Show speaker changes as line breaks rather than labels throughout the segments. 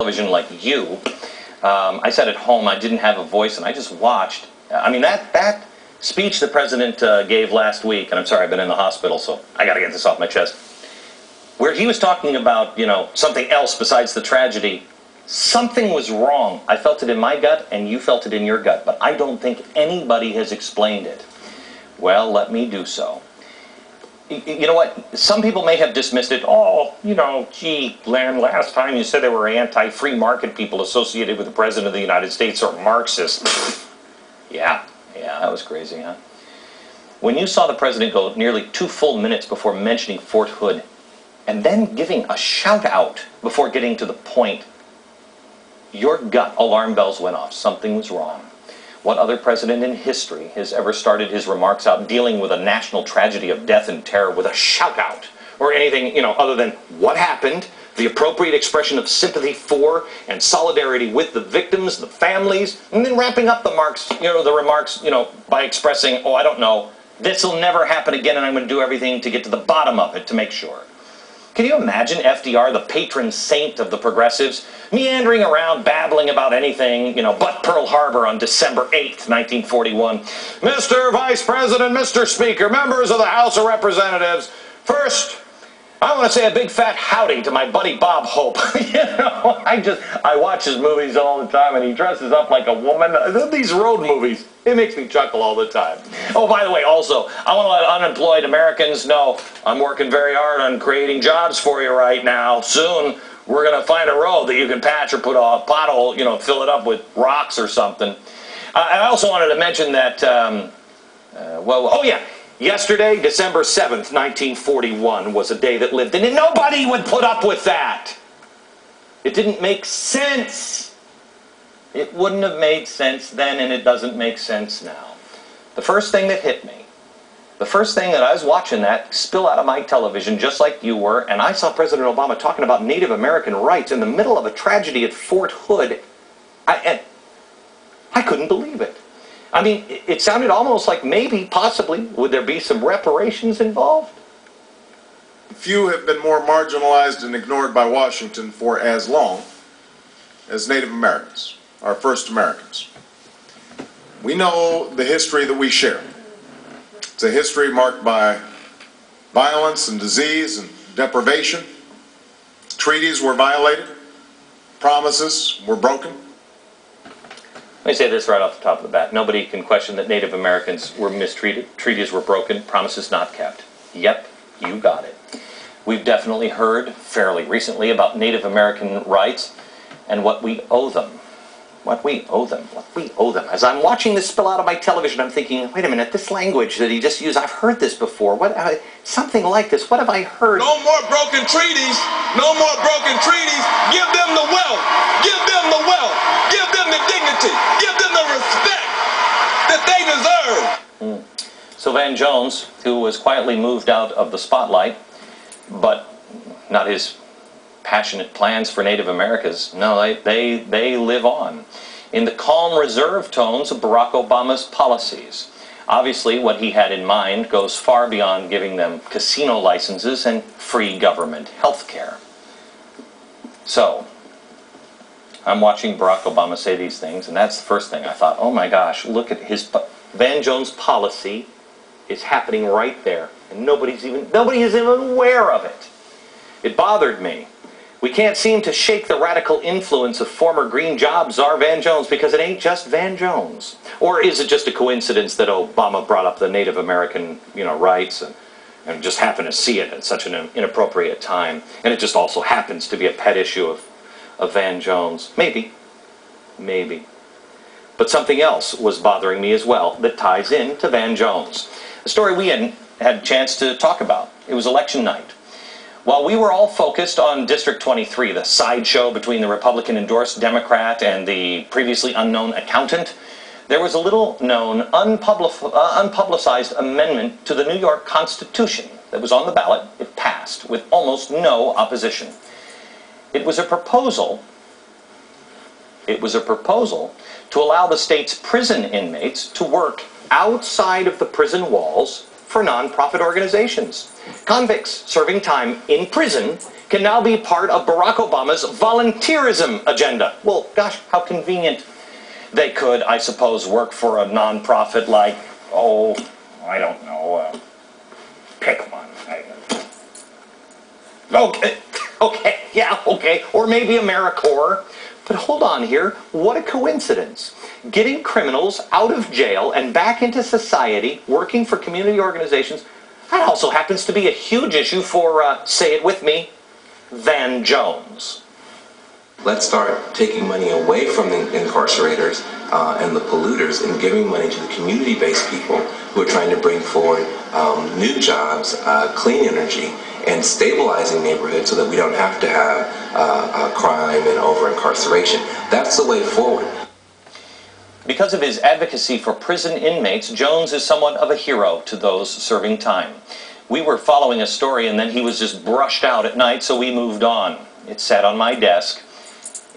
television like you. I sat at home, I didn't have a voice, and I just watched. I mean, that speech the president gave last week, and I'm sorry, I've been in the hospital, so I got to get this off my chest, where he was talking about, something else besides the tragedy. Something was wrong. I felt it in my gut, and you felt it in your gut, but I don't think anybody has explained it. Well, let me do so. You know what? Some people may have dismissed it. Oh, gee, Len, last time you said there were anti-free market people associated with the President of the United States or Marxists. Yeah, that was crazy, huh? When you saw the President go nearly 2 full minutes before mentioning Fort Hood, and then giving a shout-out before getting to the point, your gut alarm bells went off. Something was wrong. What other president in history has ever started his remarks out dealing with a national tragedy of death and terror with a shout-out or anything, other than what happened, the appropriate expression of sympathy for and solidarity with the victims, the families, and then wrapping up the remarks, by expressing, oh, I don't know, this will never happen again, and I'm going to do everything to get to the bottom of it to make sure. Can you imagine FDR, the patron saint of the progressives, meandering around babbling about anything, but Pearl Harbor on December 8th, 1941? Mr. Vice President, Mr. Speaker, members of the House of Representatives, first, I want to say a big fat howdy to my buddy Bob Hope. I watch his movies all the time, and he dresses up like a woman. These road movies, it makes me chuckle all the time. Oh, by the way, also, I want to let unemployed Americans know I'm working very hard on creating jobs for you right now. Soon, we're going to find a road that you can patch or put a pothole, fill it up with rocks or something. I also wanted to mention that, yesterday, December 7th, 1941, was a day that lived in, and nobody would put up with that. It didn't make sense. It wouldn't have made sense then, and it doesn't make sense now. The first thing that hit me, the first thing that I was watching that spill out of my television, just like you were, and I saw President Obama talking about Native American rights in the middle of a tragedy at Fort Hood, I couldn't believe it. I mean, it sounded almost like maybe, possibly, would there be some reparations involved?
Few have been more marginalized and ignored by Washington for as long as Native Americans, our first Americans. We know the history that we share. It's a history marked by violence and disease and deprivation. Treaties were violated. Promises were broken.
Let me say this right off the top of the bat. Nobody can question that Native Americans were mistreated, treaties were broken, promises not kept. Yep, you got it. We've definitely heard fairly recently about Native American rights and what we owe them. What we owe them. As I'm watching this spill out of my television, I'm thinking, wait a minute, this language that he just used, I've heard this before. Something like this. What have I heard?
No more broken treaties. No more broken treaties. Give them the wealth. Give them the wealth. Give them the dignity. Give them the respect that they deserve.
So Van Jones, who was quietly moved out of the spotlight, but not his passionate plans for Native Americans, no, they live on in the calm, reserved tones of Barack Obama's policies. Obviously, what he had in mind goes far beyond giving them casino licenses and free government health care. So, I'm watching Barack Obama say these things, and that's the first thing I thought, oh my gosh, look at his Van Jones' policy is happening right there, and nobody is even aware of it. It bothered me. We can't seem to shake the radical influence of former Green Job czar Van Jones, because it ain't just Van Jones. Or is it just a coincidence that Obama brought up the Native American, rights and just happened to see it at such an inappropriate time, and it just also happens to be a pet issue of Van Jones? Maybe. But something else was bothering me as well that ties in to Van Jones. A story we hadn't had a chance to talk about. It was election night. While we were all focused on District 23, the sideshow between the Republican-endorsed Democrat and the previously unknown accountant, there was a little-known, unpublicized amendment to the New York Constitution that was on the ballot. It passed with almost no opposition. It was a proposal to allow the state's prison inmates to work outside of the prison walls for nonprofit organizations. Convicts serving time in prison can now be part of Barack Obama's volunteerism agenda. Well, gosh, how convenient. They could, I suppose, work for a nonprofit like, oh, I don't know, pick one. Okay, or maybe AmeriCorps. But hold on here, what a coincidence. Getting criminals out of jail and back into society, working for community organizations, that also happens to be a huge issue for, say it with me, Van Jones.
Let's start taking money away from the incarcerators and the polluters and giving money to the community-based people who are trying to bring forward new jobs, clean energy, and stabilizing neighborhoods so that we don't have to have crime and over-incarceration. That's the way forward.
Because of his advocacy for prison inmates, Jones is somewhat of a hero to those serving time. We were following a story and then he was just brushed out at night, so we moved on. It sat on my desk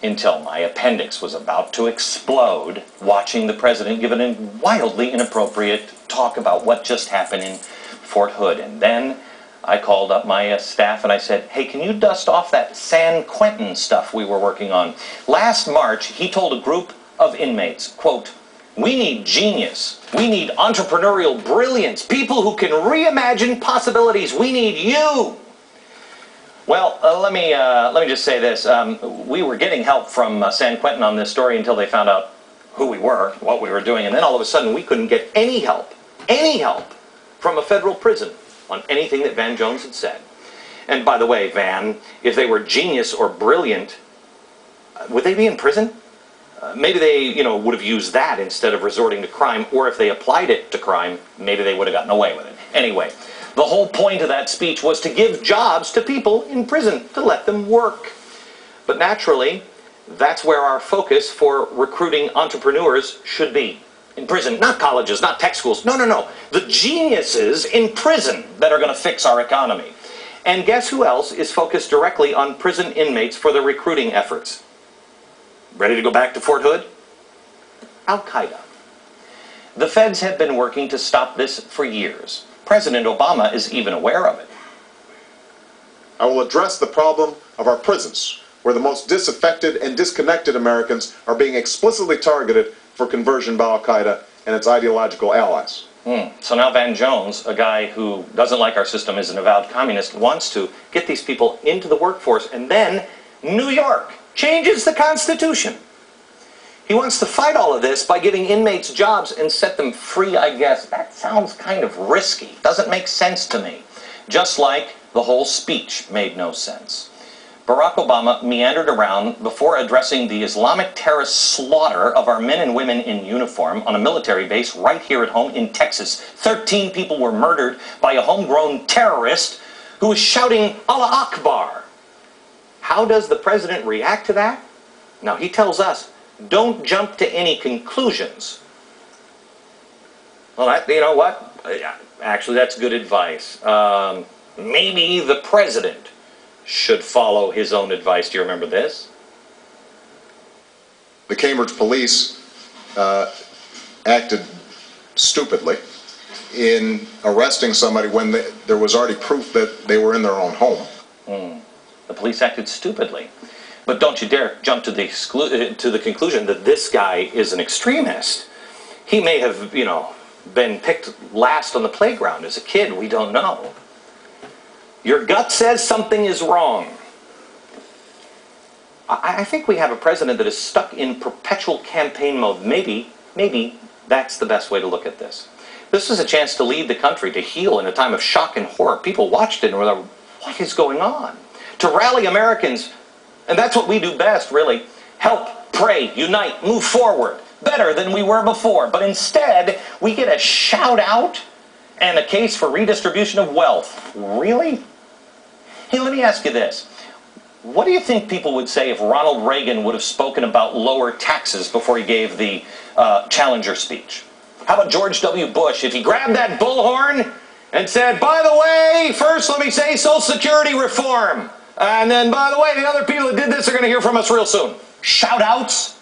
until my appendix was about to explode, watching the president give a wildly inappropriate talk about what just happened in Fort Hood. And then I called up my staff and I said, hey, can you dust off that San Quentin stuff we were working on? Last March, he told a group of inmates, quote, we need genius. We need entrepreneurial brilliance. People who can reimagine possibilities. We need you. Well, let me just say this. We were getting help from San Quentin on this story until they found out who we were, what we were doing, and then all of a sudden we couldn't get any help from a federal prison on anything that Van Jones had said. And by the way, Van, if they were genius or brilliant, would they be in prison? Maybe they, would have used that instead of resorting to crime, or if they applied it to crime, maybe they would have gotten away with it. Anyway, the whole point of that speech was to give jobs to people in prison, to let them work. But naturally, that's where our focus for recruiting entrepreneurs should be. In prison, not colleges, not tech schools. No. The geniuses in prison that are going to fix our economy. And guess who else is focused directly on prison inmates for the recruiting efforts? Ready to go back to Fort Hood? Al-Qaeda. The feds have been working to stop this for years. President Obama is even aware of it.
I will address the problem of our prisons, where the most disaffected and disconnected Americans are being explicitly targeted for conversion by Al-Qaeda and its ideological allies.
So now Van Jones, a guy who doesn't like our system, is an avowed communist, wants to get these people into the workforce, and then New York changes the Constitution. He wants to fight all of this by giving inmates jobs and set them free, I guess. That sounds kind of risky. Doesn't make sense to me. Just like the whole speech made no sense. Barack Obama meandered around before addressing the Islamic terrorist slaughter of our men and women in uniform on a military base right here at home in Texas. 13 people were murdered by a homegrown terrorist who was shouting Allah Akbar. How does the president react to that? Now, he tells us, don't jump to any conclusions. Well, you know what? Actually, that's good advice. Maybe the president should follow his own advice. Do you remember this?
The Cambridge police acted stupidly in arresting somebody when there was already proof that they were in their own home.
The police acted stupidly. But don't you dare jump to the conclusion that this guy is an extremist. He may have, been picked last on the playground as a kid. We don't know. Your gut says something is wrong. I think we have a president that is stuck in perpetual campaign mode. Maybe that's the best way to look at this. This is a chance to lead the country, to heal in a time of shock and horror. People watched it and were like, what is going on? To rally Americans, and that's what we do best, really. Help, pray, unite, move forward. Better than we were before. But instead, we get a shout out and a case for redistribution of wealth. Really? Hey, let me ask you this. What do you think people would say if Ronald Reagan would have spoken about lower taxes before he gave the Challenger speech? How about George W. Bush if he grabbed that bullhorn and said, by the way, first let me say Social Security reform. And then, by the way, the other people that did this are going to hear from us real soon. Shout outs.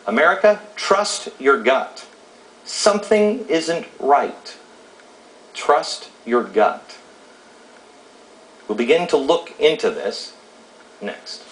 America, trust your gut. Something isn't right. Trust your gut. We'll begin to look into this next.